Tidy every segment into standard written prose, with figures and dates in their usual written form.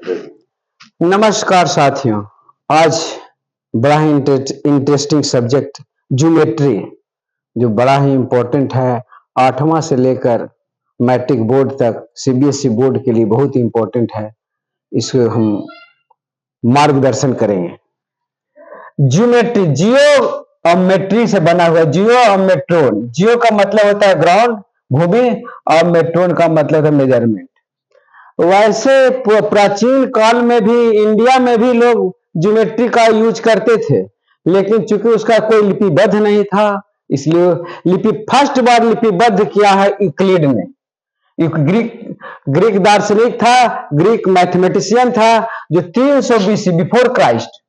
नमस्कार साथियों। आज बड़ा ही इंटरेस्टिंग सब्जेक्ट ज्योमेट्री, जो बड़ा ही इम्पोर्टेंट है। 8वां से लेकर मैट्रिक बोर्ड तक सीबीएसई बोर्ड के लिए बहुत ही इम्पोर्टेंट है। इसको हम मार्गदर्शन करेंगे। ज्योमेट्री जियोमेट्री से बना हुआ। जियो और मेट्रोन, जियो का मतलब होता है ग्राउंड, भूमि, और मेट्रोन का मतलब है मेजरमेंट। वैसे प्राचीन काल में भी इंडिया में भी लोग ज्योमेट्री का यूज करते थे, लेकिन चूंकि उसका कोई लिपिबद्ध नहीं था, इसलिए फर्स्ट बार लिपिबद्ध किया है यूक्लिड ने। ग्रीक दार्शनिक था, ग्रीक मैथमेटिशियन था, जो 300 बीसी बिफोर क्राइस्ट।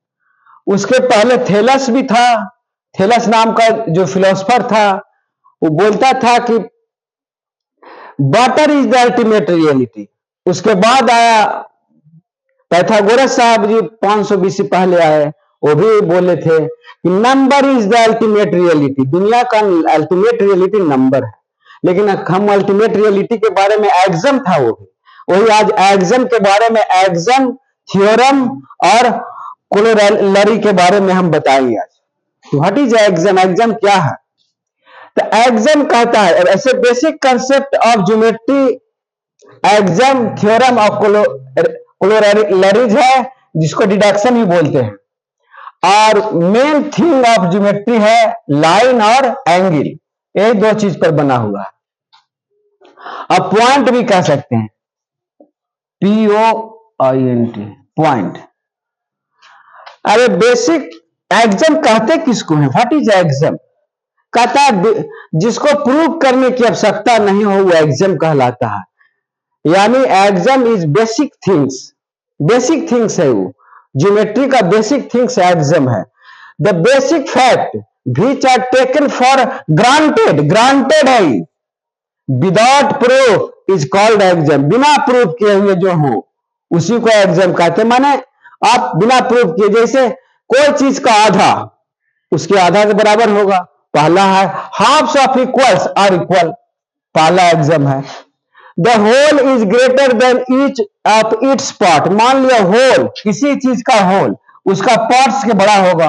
उसके पहले थेलस भी था। थेलस नाम का जो फिलोसफर था, वो बोलता था कि water is the ultimate reality. उसके बाद आया पैथागोरस साहब जी, 500 बीसी पहले आए। वो भी बोले थे कि number is the ultimate reality. दुनिया का अल्टीमेट रियलिटी नंबर है, लेकिन हम अल्टीमेट रियलिटी के बारे में एक्सम था वही आज एक्सम के बारे में, एक्सम थ्योरम और कोलोरेलरी के बारे में हम बताएंगे आज। What is एक्सम? एक्सम क्या है? तो एक्सम कहता है, ऐसे basic concept of geometry axiom, theorem और कोलोरेलरीज है, जिसको डिडक्शन भी बोलते हैं। और मेन थिंग ऑफ ज्योमेट्री है लाइन और एंगल। ये दो चीज पर बना हुआ है। अब पॉइंट भी कह सकते हैं, POINT, पॉइंट। अरे बेसिक एक्सम कहते किसको है? What is axiom? कहता है जिसको प्रूव करने की आवश्यकता नहीं हो, वो एक्सम कहलाता है। यानी axiom is basic things. Basic things है वो, ज्योमेट्री का बेसिक थिंग्स एक्सम है। The basic fact which are taken for granted, granted है, without proof is called axiom. बिना प्रूफ किए हुए जो हो उसी को एक्सम कहते। माने आप बिना प्रूफ किए, जैसे कोई चीज का आधा उसके आधा के बराबर होगा, पहला है halves of equals are equal, पहला एक्सम है। The whole is greater than each of its part. मान लिया होल, किसी चीज का होल उसका पार्ट्स के बड़ा होगा।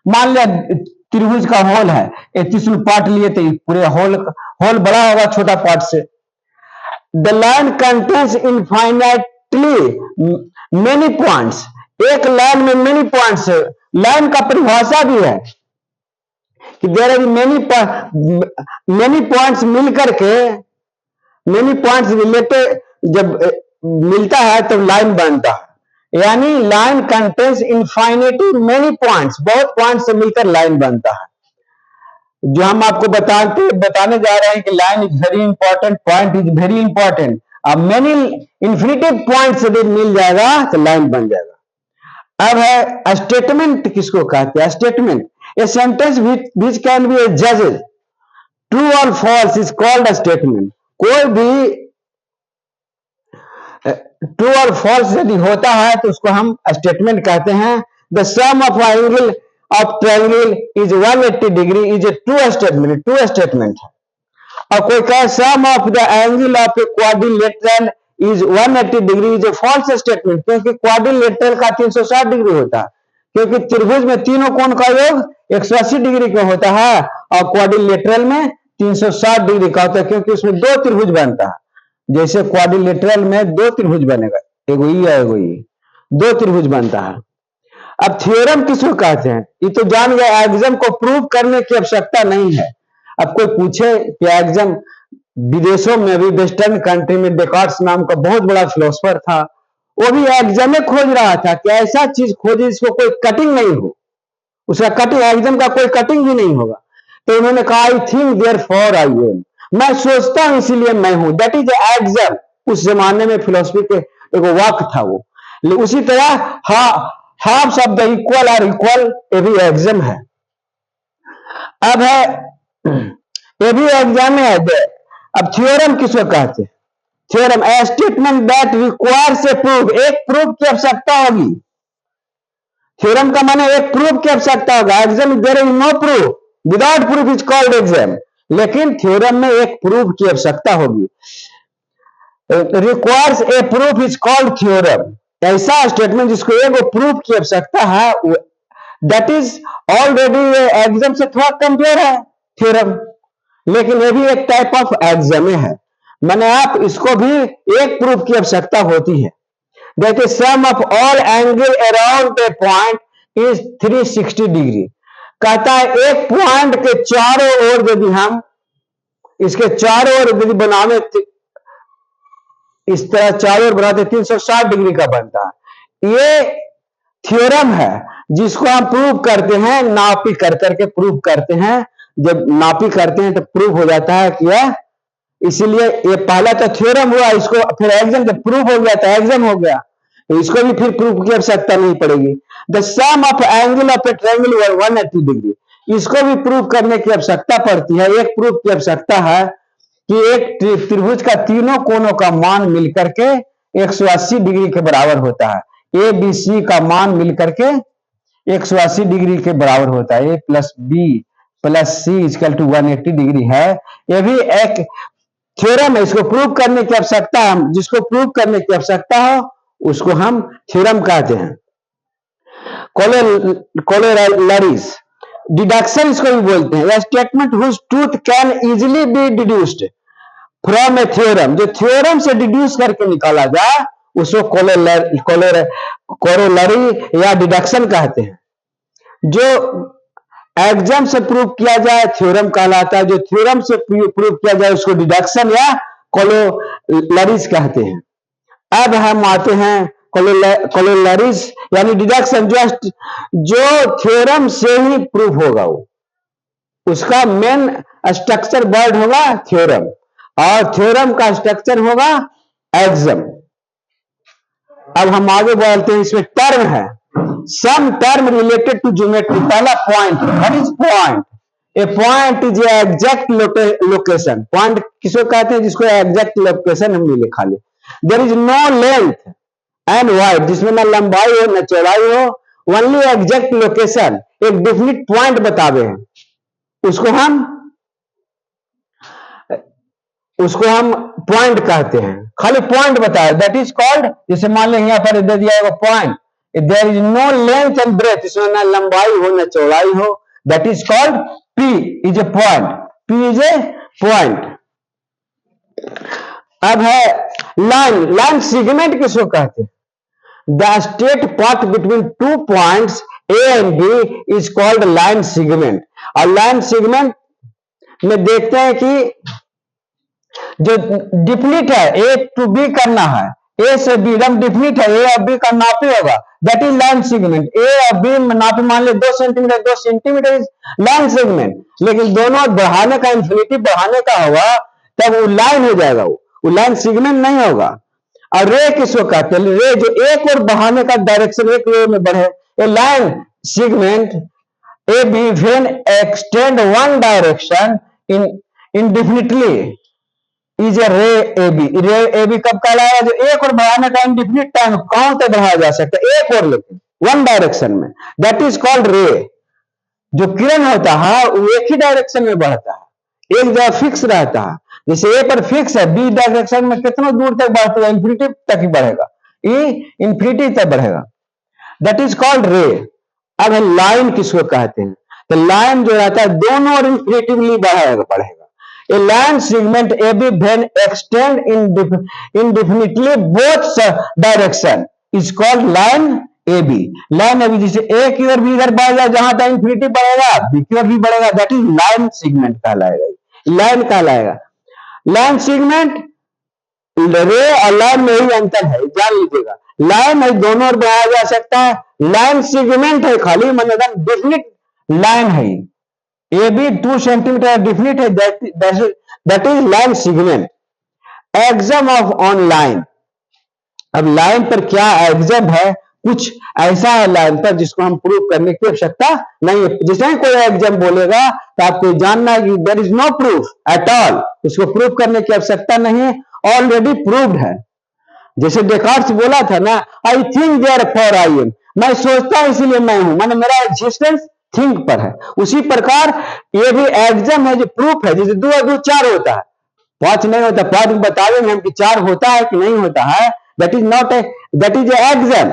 मान लिया त्रिभुज का होल है, 31 पार्ट लिए तो पूरे होल बड़ा होगा छोटा पार्ट से। The line contains infinitely many points. एक लाइन में मेनी पॉइंट्स है। लाइन का परिभाषा भी है कि देयर आर मेनी पॉइंट्स मिलकर के, मेनी पॉइंट्स रिलेटेड जब मिलता है तो लाइन बनता है। यानी लाइन कंटेन्स इनफाइनिटी मेनी पॉइंट्स, बहुत पॉइंट से मिलकर लाइन बनता है। जो हम आपको बताने जा रहे हैं कि line is very important, point is very important. अब मेनी इंफिनिटिव पॉइंट से भी मिल जाएगा तो लाइन बन जाएगा। अब है स्टेटमेंट। किसको कहते हैं? Statement a sentence which can be judged true और false is called a statement. कोई भी ट्रू और फॉल्स यदि होता है तो उसको हम स्टेटमेंट कहते हैं। The sum of angle of triangle is 180 degree is a true statement, true statement है। और कोई कहे sum of the angle of a quadrilateral is 180 degree is a false statement, क्योंकि क्वाड्रिलेटरल का 360 डिग्री होता है। क्योंकि त्रिभुज में तीनों कोण का योग 180 डिग्री का होता है, और क्वाड्रिलेटरल में 360 डिग्री का होता है, क्योंकि उसमें दो त्रिभुज बनता है। जैसे क्वाड्रिलेटरल में दो त्रिभुज बनेगा, एगो ई है एगो ई, दो त्रिभुज बनता है। अब थ्योरम किसको कहते हैं? ये तो जान गए, एक्सम को प्रूव करने की आवश्यकता नहीं है। अब कोई पूछे कि एक्सम, विदेशों में भी वेस्टर्न कंट्री में डेकार्ट्स नाम का बहुत बड़ा फिलोसफर था, वो भी एक्सम में खोज रहा था कि ऐसा चीज खोजे जिसको कोई कटिंग नहीं हो। उसका कटिंग, एक्सम का कोई कटिंग ही नहीं होगा। तो उन्होंने कहा I think therefore I am, मैं सोचता हूं इसीलिए मैं हूं। That is axiom. उस जमाने में फिलोसफी के एक वाक्य था वो। उसी तरह halves of the equal are equal, ये भी एक्सम है। अब है, ये भी एग्जाम में है। अब थ्योरम किसको कहते हैं? Theorem A statement that requires a proof. एक प्रूफ की आवश्यकता होगी। थ्योरम का माने एक प्रूफ की आवश्यकता होगा। Axiom there is no proof, without proof is called exam. लेकिन थ्योरम में एक प्रूफ की आवश्यकता होगी। Requires a proof is called theorem. ऐसा स्टेटमेंट जिसको एगो प्रूफ की आवश्यकता है, दैट इज ऑलरेडी एग्जाम से थोड़ा कमजोर है थ्योरम, लेकिन ये भी एक टाइप ऑफ एग्जाम है। मैंने आप इसको भी एक प्रूफ की आवश्यकता होती है। That is sum of all angle around the point is 360 degree. कहता है एक पॉइंट के चारों ओर यदि हम इसके चारों ओर यदि बनावे, इस तरह चारों ओर बनाते 360 डिग्री का बनता है। ये थ्योरम है जिसको हम प्रूव करते हैं, नापी कर करके प्रूव करते हैं। जब नापी करते हैं तो प्रूव हो जाता है कि यह, इसीलिए ये पहला तो थ्योरम हुआ, इसको फिर एग्जाम जब प्रूव हो गया तो एग्जाम हो गया, इसको भी फिर प्रूफ की आवश्यकता नहीं पड़ेगी। The sum of angle of a triangle 180 degree, इसको भी प्रूव करने की आवश्यकता पड़ती है। एक प्रूफ की आवश्यकता है कि एक त्रिभुज का तीनों कोनों का मान मिलकर के 180 डिग्री के बराबर होता है। ए बी सी का मान मिलकर के 180 डिग्री के बराबर होता है। A plus B plus C equal to 180 degree है। यह भी एक थ्योरम है, इसको प्रूव करने की आवश्यकता है। जिसको प्रूव करने की आवश्यकता हो उसको हम थ्योरम कहते हैं। कोलोलरीज डिडक्शन इसको भी बोलते हैं। Statement whose truth can easily be deduced from a theorem, जो थ्योरम से डिड्यूस करके निकाला जाए उसको कोरोलरी या डिडक्शन कहते हैं। जो एग्जाम से प्रूव किया जाए थ्योरम कहलाता है, जो थ्योरम से प्रूव किया जाए उसको डिडक्शन या कोलोलरीज कहते हैं। अब हम आते हैं कोलोलरीज यानी डिडक्शन, जो थ्योरम से ही प्रूफ होगा, वो उसका मेन स्ट्रक्चर वर्ड होगा थ्योरम, और थ्योरम का स्ट्रक्चर होगा एग्जाम। अब हम आगे बढ़ते हैं। इसमें टर्म है, some term related to geometry. पहला point, what is point? A point is exact location. Point किसको कहते हैं? जिसको एग्जैक्ट लोकेशन हम मिले खाली। There is no length and wide, जिसमें ना लंबाई हो ना चौड़ाई हो, ओनली एग्जैक्ट लोकेशन, एक डेफिनिट पॉइंट बतावे हैं, उसको हम पॉइंट कहते हैं। खाली पॉइंट बताया, दैट इज कॉल्ड, जैसे मान लें यहां पर दे दिया है point, there is no length and breadth, इसमें ना लंबाई हो ना चौड़ाई हो, that is called P is a point. P is a point. अब है लाइन। लाइन सेगमेंट किसको कहते हैं? The straight path between two points A and B is called line segment. और लाइन सेगमेंट में देखते हैं कि जो डिफिनिट है, ए टू बी करना है, ए से बी एकदम डिफिनिट है, ए और बी का नापी होगा, दैट इज लाइन सेगमेंट। ए और बी में नापी मान ले 2 centimetre, 2 centimetre is line segment. लेकिन दोनों बढ़ाने का, इंफिनिटी बढ़ाने का होगा तब वो लाइन हो जाएगा, वो लाइन सेगमेंट नहीं होगा। और रे किसको कहते हैं? रे जो एक और बढ़ाने का डायरेक्शन एक रे में बढ़े, a line segment A B when extend one direction indefinitely is a ray A B. रे ए बी कब कहलाएगा? जो एक और बढ़ाने का इंडिफिनिट टाइम, कौन तक बढ़ाया जा सकता है? एक और, लेकिन वन डायरेक्शन में, दैट इज कॉल्ड रे। जो किरण होता है वो एक ही डायरेक्शन में बढ़ता है, एक जगह फिक्स रहता है। जैसे ए पर फिक्स है, बी डायरेक्शन में कितना दूर तक बढ़ता है? इंफिनिटी तक ही बढ़ेगा, ई इंफिनिटी तक बढ़ेगा, दैट इज कॉल्ड रे। अब लाइन किसको कहते हैं? तो लाइन जो रहता है दोनों और इंफिनिटिवली बढ़ेगा। A line segment AB when extend indefinitely both direction is called line AB. Line AB जिसे A की ओर भी इधर बढ़ जाए, जहां तक इंफिनिटी बढ़ेगा, B की ओर भी बढ़ेगा, दैट इज लाइन सेगमेंट कहलाएगा, लाइन कहलाएगा। लाइन सेगमेंट, रे और लाइन में ही अंतर है, जान लीजिएगा। लाइन है दोनों ओर बढ़ाया जा सकता है, लाइन सेगमेंट है खाली मतलब डेफिनिट लाइन है। ए बी 2 सेंटीमीटर डिफिनिट है, that is line segment. Exam of on line. अब लाइन पर क्या एग्जाम है? कुछ ऐसा है लाइन पर जिसको हम प्रूव करने की आवश्यकता नहीं है। जैसे कोई एग्जाम बोलेगा तो आपको जानना है कि there is no proof at all, इसको प्रूव करने की आवश्यकता नहीं है, ऑलरेडी प्रूव्ड है। जैसे डेकार्ट्स बोला था ना, I think therefore I am, मैं सोचता हूं इसलिए मैं हूं, माने मेरा एग्जिस्टेंस थिंक पर है। उसी प्रकार ये भी एग्जाम है जो प्रूफ है। जैसे 2 और 2 4 होता है, 5 नहीं होता। 5 बतावेंगे हम कि 4 होता है कि नहीं होता है, that is not a, that is a exam,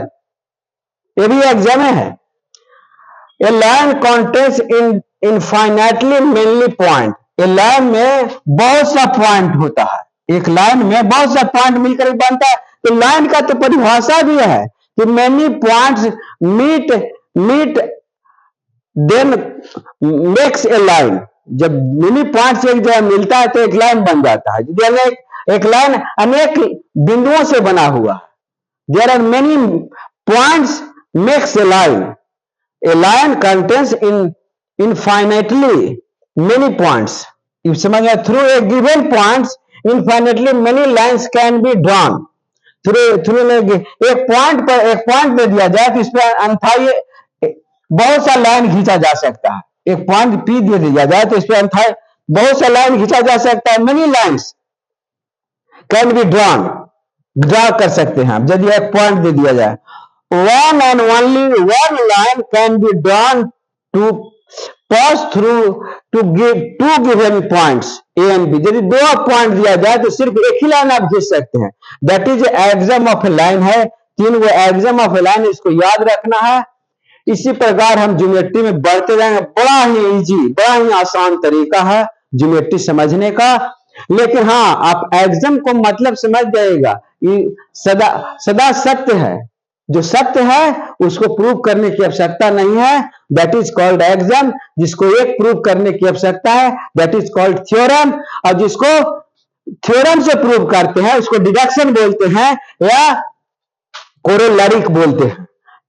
ये भी एग्जाम है। A line contains infinitely mainly point, a line में बहुत सा पॉइंट होता है, एक लाइन में बहुत सा पॉइंट मिलकर बनता है। तो लाइन का तो परिभाषा भी है कि many points meet then makes a line. जब मेनी पॉइंट्स एक जगह मिलता है तो एक लाइन बन जाता है। एक लाइन अनेक बिंदुओं से बना हुआ, there are many points makes a line. A line contains infinitely many points. You समझ गए? Through a given points, infinitely many lines can be drawn. Through एक पॉइंट दे दिया जाए तो इस पर अनथाई बहुत सा लाइन खींचा जा सकता है। एक पॉइंट P दे दिया जाए तो इस पर अनथाई बहुत सा लाइन खींचा जा सकता है। Many lines can be drawn, draw कर सकते हैं आप यदि एक पॉइंट दे दिया जाए। One and only one line can be drawn to pass through to give two given points A and B. यदि दो पॉइंट दिया जाए तो सिर्फ एक ही लाइन आप खींच सकते हैं। That is exam of A line है। तीन वो एग्जाम ऑफ ए लाइन, इसको याद रखना है। इसी प्रकार हम ज्योमेट्री में बढ़ते जाएंगे। बड़ा ही इजी, बड़ा ही आसान तरीका है ज्योमेट्री समझने का। लेकिन हाँ, आप एग्जाम को मतलब समझ जाइएगा, ये सदा सत्य है। जो सत्य है उसको प्रूव करने की आवश्यकता नहीं है, दैट इज कॉल्ड एग्जाम। जिसको एक प्रूव करने की आवश्यकता है दैट इज कॉल्ड थ्योरम, और जिसको थ्योरम से प्रूव करते हैं उसको डिडक्शन बोलते हैं या कोरोलरी बोलते हैं।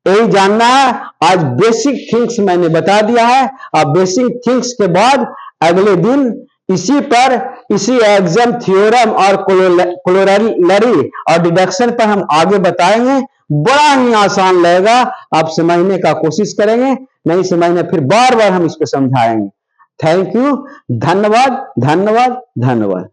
यही जानना है। आज बेसिक थिंग्स मैंने बता दिया है, और बेसिक थिंग्स के बाद अगले दिन इसी एग्जाम, थ्योरम और कोरोलरी और डिडक्शन पर हम आगे बताएंगे। बड़ा ही आसान लगेगा, आप समझने का कोशिश करेंगे, नहीं समझने फिर बार बार हम इसको समझाएंगे। थैंक यू, धन्यवाद, धन्यवाद, धन्यवाद।